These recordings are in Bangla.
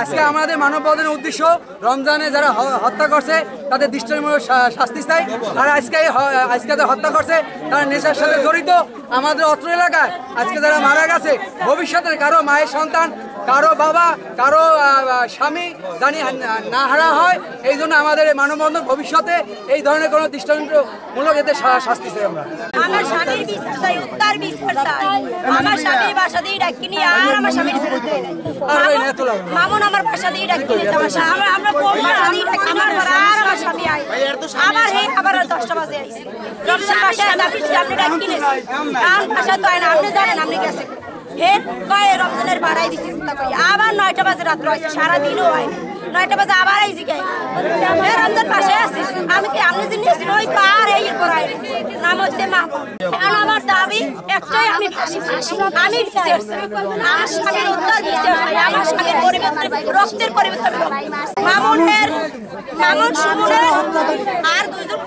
আজকে আমাদের মানববন্ধনের উদ্দেশ্য রমজানে যারা হত্যা করছে তাদের দৃষ্টান্তমূলক শাস্তি চাই। আর আজকে যারা হত্যা করছে তারা নেশার সাথে জড়িত। আমাদের অত্র এলাকায় আজকে যারা মারা গেছে ভবিষ্যতে কারো মায়ের সন্তান, কারো বাবা, কারো স্বামী জানি না হারা হয়। এই জন্য আমাদের মানববন্ধন ভবিষ্যতে এই ধরনের কোনো দৃষ্টান্তমূলক এতে শাস্তি চাই। আমরা আমার স্বামীর বিচার চাই, উত্তর বিচার চাই। আমার স্বামীর বাসা দিয়ে ডাকিনি আর আমার স্বামীর মামুন আমার বাসা দিয়ে ডাকিনি। আমরা আমার স্বামী আই আবার হে আবার 10টা বাজে আইছি রমজান বাসায় আপনি ডাকিনি আর বাসা তো আইনা আপনি জানেন আপনি গেছে হে কয় রমজানের বাড়াই দিছি আবার 9টা বাজে রাত্র আইছে সারাদিনও হয় 9টা বাজে আবার আইছি কে রমজান বাসায় আসিস আমি কি আপনি জিনিস ওই পার এই পড়াই নাম হচ্ছে মা। এখন আমার দাবি একটাই আমি ফাঁসি আমি বিচার চাই। আমার স্বামীর উত্তর বিচার চাই। আমার স্বামীর পরিবর্তন রক্তের পরিবর্তন মামুন সুমনের আর দুইজন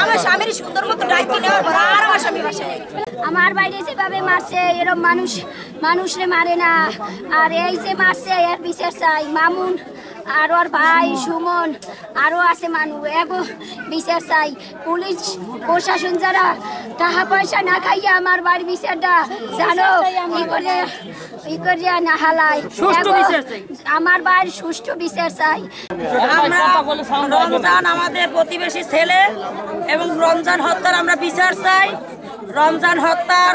আমার স্বামীর সুন্দর মতো ডাইকি নেওয়ার পর আর আমার স্বামী বাসায় আমার বাইরে যেভাবে মারছে এরকম মানুষরে মারে না। আর এই যে মারছে এর বিচার চাই। মামুন আর ওর ভাই সুমন আরো আছে মানুষ এগো বিচার চাই। পুলিশ প্রশাসন যারা টাকা পয়সা না খাইয়া আমার বাড়ির বিচারটা জানো ই করিয়া না হালাই আমার বাড়ির সুষ্ঠু বিচার চাই। আমরা রমজান আমাদের প্রতিবেশী ছেলে এবং রমজান হত্যার আমরা বিচার চাই। রমজান হত্যার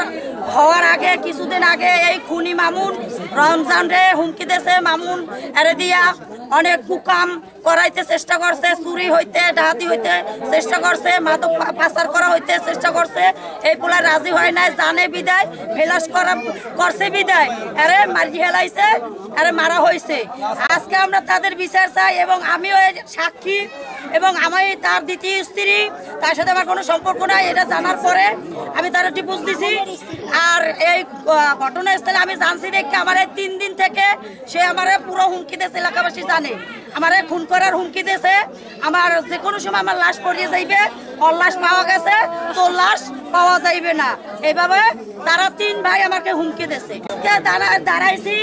হওয়ার আগে কিছুদিন আগে এই খুনি মামুন রমজান রে হুমকি দিয়েছে। মামুন এরে দিয়া অনেক কুকাম করাইতে চেষ্টা করছে, চুরি হইতে ডাহাতি হইতে চেষ্টা করছে, মাদক পাচার করা হইতে চেষ্টা করছে। এই পোলা রাজি হয় নাই, জানে বিদায় ফেলাস করছে বিদায় এরে মারি হেলাইছে, এরে মারা হয়েছে। আজকে আমরা তাদের বিচার চাই এবং আমিও সাক্ষী এবং আমি তার দ্বিতীয় স্ত্রী, তার সাথে আমার কোনো সম্পর্ক নাই। এটা জানার পরে আমি তার ডিভোর্স দিছি। আর এই ঘটনাস্থলে আমি জানছি দেখে আমার 3 দিন থেকে সে আমার পুরো হুমকি দিয়েছে। এলাকাবাসী জানে আমার খুন করার হুমকি দিয়েছে। আমার যে কোনো সময় আমার লাশ পড়িয়ে যাইবে, ওর লাশ পাওয়া গেছে, তোর লাশ পাওয়া যাইবে না, এইভাবে তারা 3 ভাই আমাকে হুমকি দিয়েছে। দাঁড়াইছি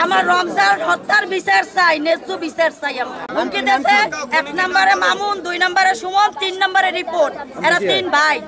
আমার রমজান হত্যার বিচার চাই, ন্যায্য বিচার চাই। আমার হুমকি দিয়েছে 1 নম্বরে মামুন, 2 নম্বরে সুমন, 3 নম্বরে রিপোর্ট। এরা 3 ভাই।